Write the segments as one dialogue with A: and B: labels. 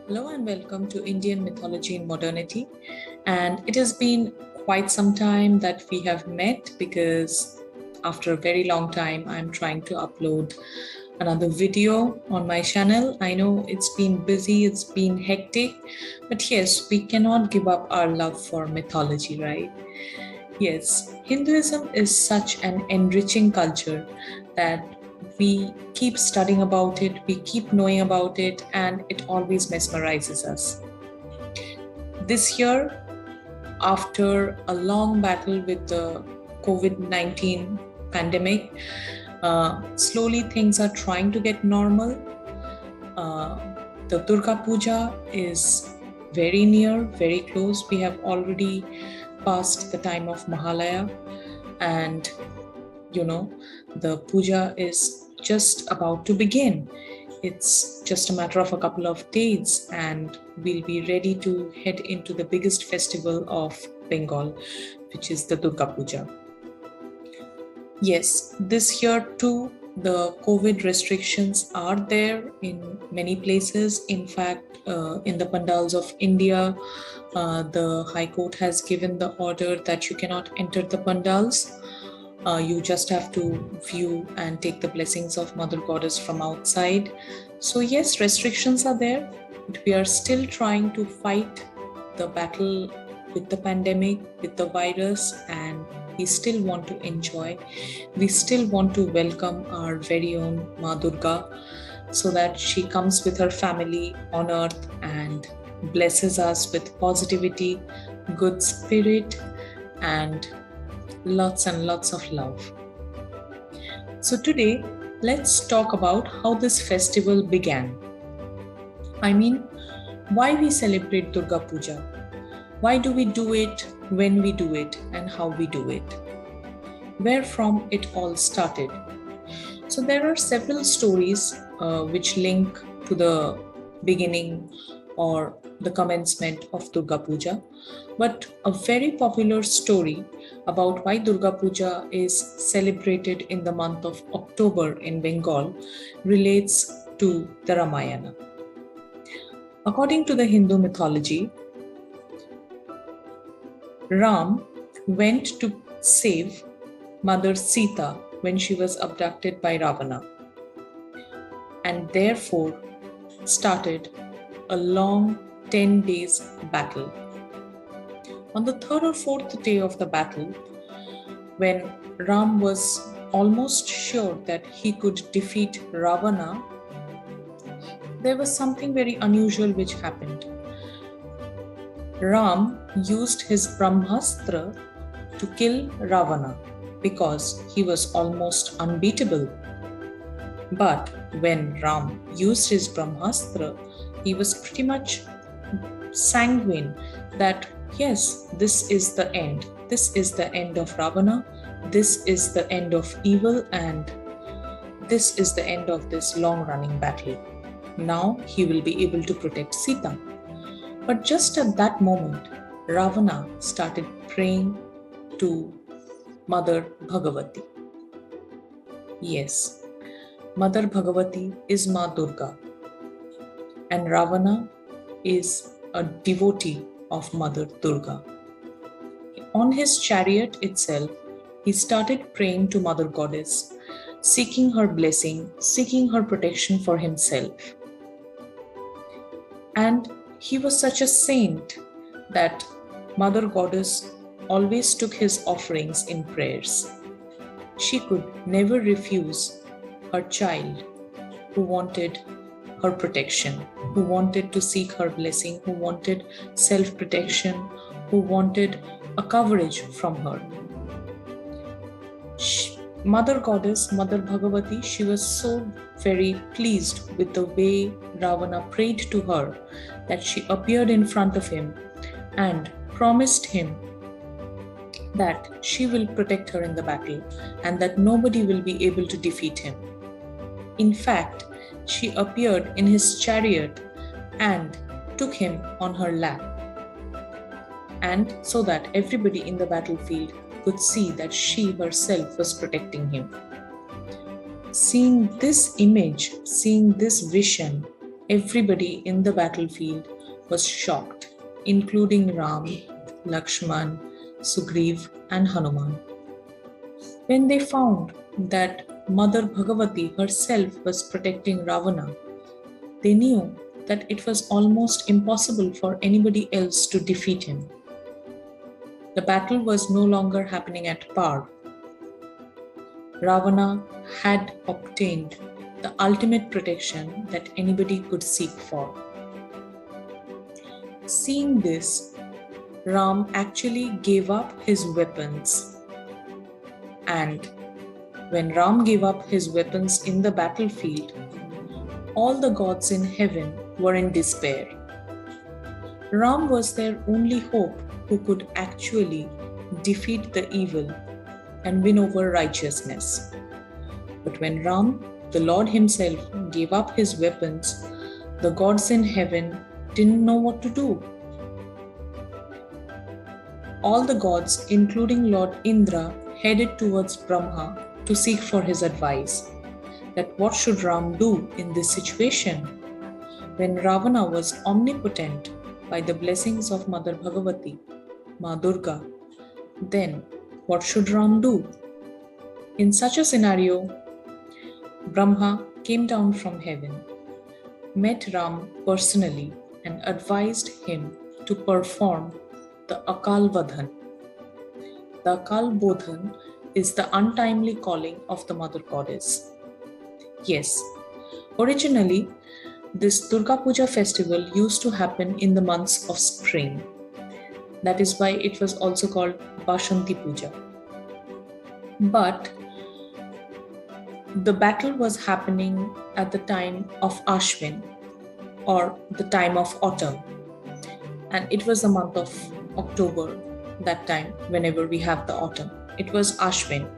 A: Hello and welcome to Indian Mythology in Modernity. And it has been quite some time that we have met because after a very long time, I'm trying to upload another video on my channel. I know it's been busy, it's been hectic, but yes, we cannot give up our love for mythology, right? Yes, Hinduism is such an enriching culture that we keep studying about it, we keep knowing about it, and it always mesmerizes us. This year, after a long battle with the COVID-19 pandemic, slowly things are trying to get normal. The Durga Puja is very near, very close. We have already passed the time of Mahalaya, and the puja is just about to begin. It's just a matter of a couple of days, and we'll be ready to head into the biggest festival of Bengal, which is the Durga Puja. Yes, this year too, the COVID restrictions are there in many places. In fact, in the pandals of India, the High Court has given the order that you cannot enter the pandals. You just have to view and take the blessings of Mother Goddess from outside. So yes, restrictions are there, but we are still trying to fight the battle with the pandemic, with the virus, and we still want to enjoy. We still want to welcome our very own Ma Durga so that she comes with her family on earth and blesses us with positivity, good spirit, and lots and lots of love. So today, let's talk about how this festival began. I mean, why we celebrate Durga Puja? Why do we do it, when we do it, and how we do it? Where from it all started? So there are several stories which link to the beginning or the commencement of Durga Puja, but a very popular story about why Durga Puja is celebrated in the month of October in Bengal relates to the Ramayana. According to the Hindu mythology, Ram went to save Mother Sita when she was abducted by Ravana, and therefore started a long 10 days battle. On the third or fourth day of the battle, when Ram was almost sure that he could defeat Ravana, there was something very unusual which happened. Ram used his Brahmastra to kill Ravana because he was almost unbeatable. But when Ram used his Brahmastra, he was pretty much sanguine that yes, this is the end. This is the end of Ravana. This is the end of evil, and this is the end of this long-running battle. Now he will be able to protect Sita. But just at that moment, Ravana started praying to Mother Bhagavati. Yes, Mother Bhagavati is Ma Durga, and Ravana is a devotee of Mother Durga. On his chariot itself, he started praying to Mother Goddess, seeking her blessing, seeking her protection for himself. And he was such a saint that Mother Goddess always took his offerings in prayers. She could never refuse her child who wanted her protection, who wanted to seek her blessing, who wanted self-protection, who wanted a coverage from her. Mother Goddess, Mother Bhagavati, she was so very pleased with the way Ravana prayed to her that she appeared in front of him and promised him that she will protect her in the battle and that nobody will be able to defeat him. In fact, she appeared in his chariot and took him on her lap, and so that everybody in the battlefield could see that she herself was protecting him. Seeing this image, seeing this vision, everybody in the battlefield was shocked, including Ram, Lakshman, Sugriv, and Hanuman. When they found that Mother Bhagavati herself was protecting Ravana, they knew that it was almost impossible for anybody else to defeat him. The battle was no longer happening at par. Ravana had obtained the ultimate protection that anybody could seek for. Seeing this, Ram actually gave up his weapons. And when Ram gave up his weapons in the battlefield, all the gods in heaven were in despair. Ram was their only hope who could actually defeat the evil and win over righteousness. But when Ram, the Lord himself, gave up his weapons, the gods in heaven didn't know what to do. All the gods, including Lord Indra, headed towards Brahma to seek for his advice. That what should Ram do in this situation? When Ravana was omnipotent by the blessings of Mother Bhagavati, Ma Durga, then what should Ram do? In such a scenario, Brahma came down from heaven, met Ram personally, and advised him to perform the Akal Bodhan. The Akal Bodhan is the untimely calling of the Mother Goddess. Yes, originally, this Durga Puja festival used to happen in the months of spring. That is why it was also called Bashanti Puja. But the battle was happening at the time of Ashwin, or the time of autumn. And it was the month of October, that time, whenever we have the autumn. It was Ashwin.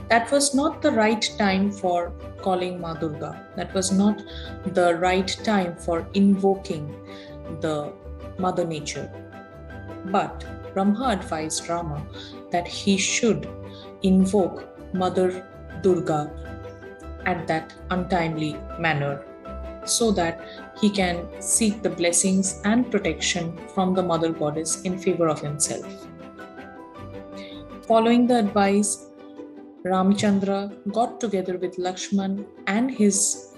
A: That was not the right time for calling Ma Durga. That was not the right time for invoking the Mother Nature. But Brahma advised Rama that he should invoke Mother Durga at that untimely manner so that he can seek the blessings and protection from the Mother Goddess in favor of himself. Following the advice, Ramchandra got together with Lakshman and his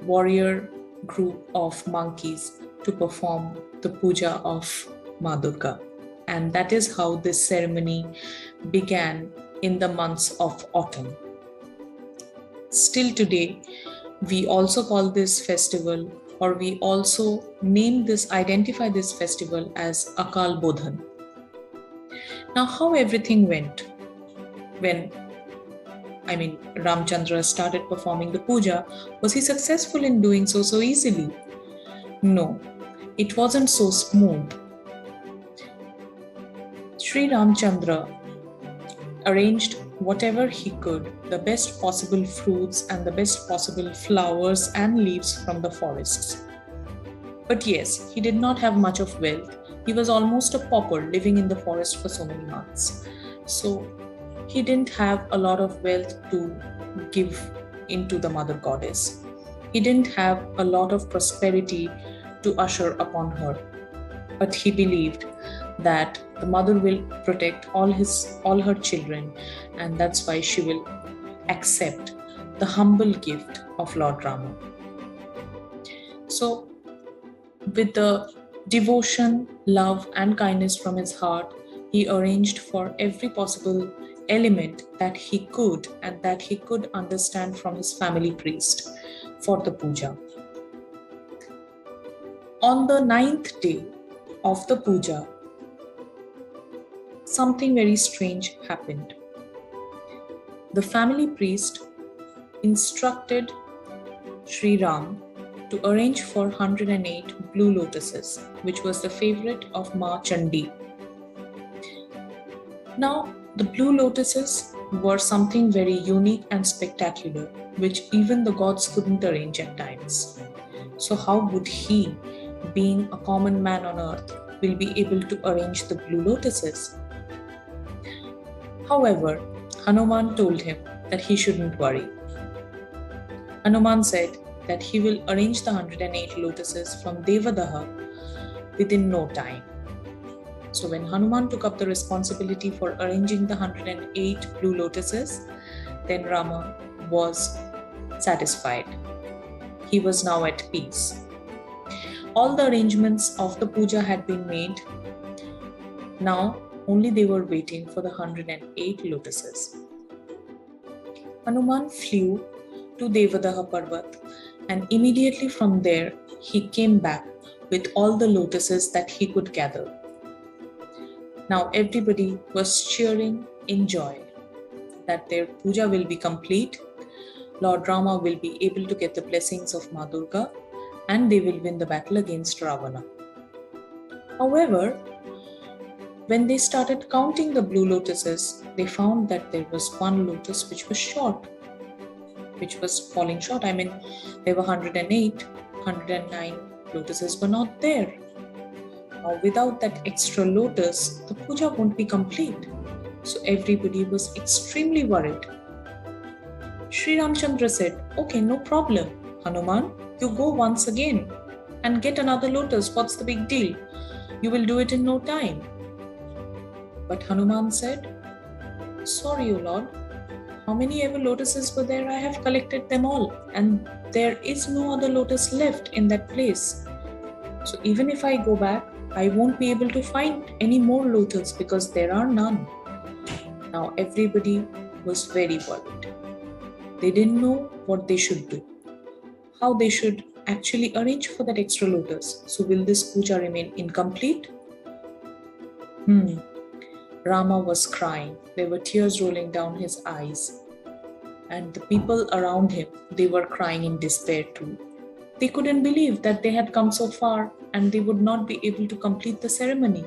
A: warrior group of monkeys to perform the puja of Ma Durga. And that is how this ceremony began in the months of autumn. Still today, we also call this festival, or we also identify this festival as Akal Bodhan. Now, how everything went when Ramchandra started performing the puja, was he successful in doing so easily? No, it wasn't so smooth. Sri Ramchandra arranged whatever he could, the best possible fruits and the best possible flowers and leaves from the forests. But yes, he did not have much of wealth. He was almost a pauper living in the forest for so many months. So he didn't have a lot of wealth to give into the Mother Goddess. He didn't have a lot of prosperity to usher upon her. But he believed that the mother will protect all her children, and that's why she will accept the humble gift of Lord Rama. So, with the devotion, love, and kindness from his heart, he arranged for every possible element that he could and that he could understand from his family priest for the puja. On the 9th day of the puja, something very strange happened. The family priest instructed Sri Ram to arrange for 108 blue lotuses, which was the favorite of Ma Chandi. Now, the blue lotuses were something very unique and spectacular, which even the gods couldn't arrange at times. So how would he, being a common man on earth, will be able to arrange the blue lotuses? However, Hanuman told him that he shouldn't worry. Hanuman said that he will arrange the 108 lotuses from Devadaha within no time. So when Hanuman took up the responsibility for arranging the 108 blue lotuses, then Rama was satisfied. He was now at peace. All the arrangements of the puja had been made. Now only they were waiting for the 108 lotuses. Hanuman flew to Devadaha Parvat, and immediately from there he came back with all the lotuses that he could gather. Now everybody was cheering in joy that their puja will be complete, Lord Rama will be able to get the blessings of Ma Durga, and they will win the battle against Ravana. However, when they started counting the blue lotuses, they found that there was one lotus which was short, which was falling short. I mean, there were 108, 109 lotuses were not there. Now, without that extra lotus, the puja won't be complete. So everybody was extremely worried. Sri Ramchandra said, "Okay, no problem. Hanuman, you go once again and get another lotus. What's the big deal? You will do it in no time." But Hanuman said, "Sorry, O Lord. How many ever lotuses were there? I have collected them all, and there is no other lotus left in that place. So even if I go back, I won't be able to find any more lotus because there are none." Now everybody was very worried. They didn't know what they should do, how they should actually arrange for that extra lotus. So will this puja remain incomplete? Rama was crying. There were tears rolling down his eyes. And the people around him, they were crying in despair too. They couldn't believe that they had come so far and they would not be able to complete the ceremony.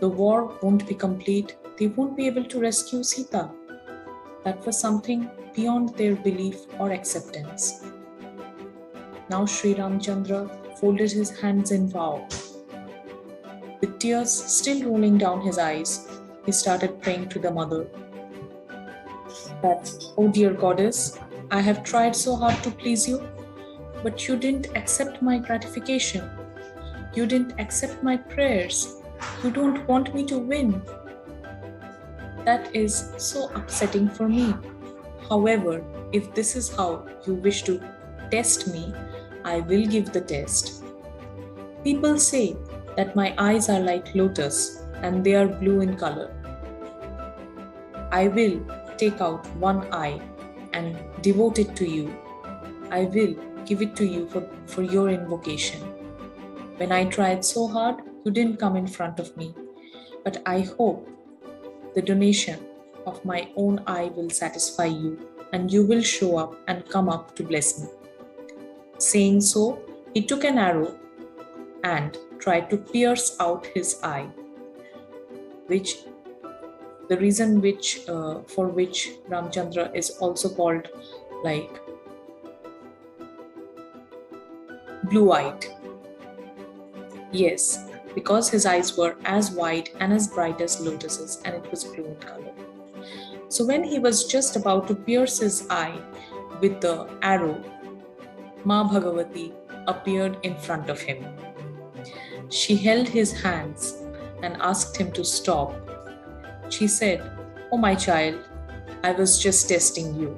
A: The war won't be complete. They won't be able to rescue Sita. That was something beyond their belief or acceptance. Now Sri Ramchandra folded his hands in vow. With tears still rolling down his eyes, he started praying to the mother that, "Oh dear goddess, I have tried so hard to please you, but you didn't accept my gratification. You didn't accept my prayers. You don't want me to win. That is so upsetting for me. However, if this is how you wish to test me, I will give the test. People say that my eyes are like lotus and they are blue in color. I will take out one eye and devote it to you. I will give it to you for your invocation. When I tried so hard, you didn't come in front of me, but I hope the donation of my own eye will satisfy you and you will show up and come up to bless me." Saying so, he took an arrow and tried to pierce out his eye, which the reason for which Ramchandra is also called like blue-eyed. Yes, because his eyes were as wide and as bright as lotuses and it was blue in color. So when he was just about to pierce his eye with the arrow, Ma Bhagavati appeared in front of him. She held his hands and asked him to stop. She said, "Oh my child, I was just testing you.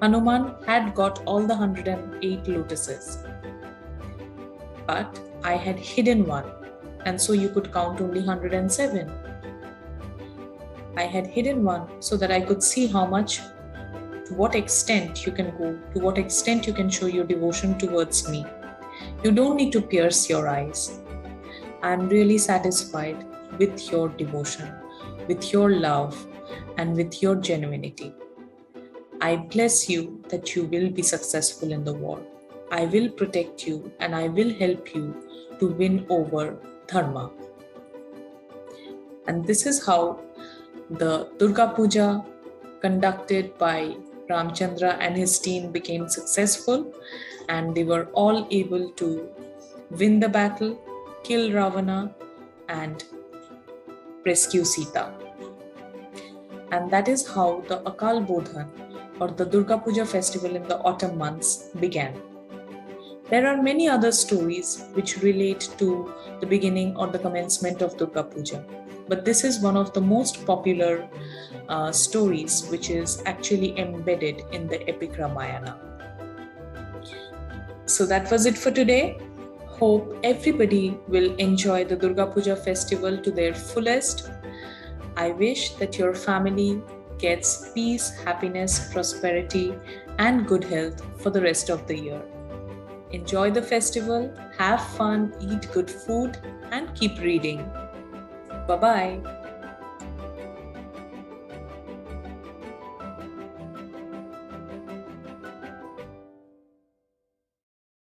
A: Hanuman had got all the 108 lotuses, but I had hidden one, and so you could count only 107. I had hidden one so that I could see to what extent you can go, to what extent you can show your devotion towards me. You don't need to pierce your eyes. I am really satisfied with your devotion, with your love, and with your genuinity. I bless you that you will be successful in the war. I will protect you and I will help you to win over Dharma." And this is how the Durga Puja conducted by Ramchandra and his team became successful, and they were all able to win the battle, kill Ravana, and rescue Sita. And that is how the Akal Bodhan or the Durga Puja festival in the autumn months began. There are many other stories which relate to the beginning or the commencement of Durga Puja, but this is one of the most popular stories which is actually embedded in the epic Ramayana. So that was it for today. Hope everybody will enjoy the Durga Puja festival to their fullest. I wish that your family gets peace, happiness, prosperity, and good health for the rest of the year. Enjoy the festival, have fun, eat good food, and keep reading. Bye bye.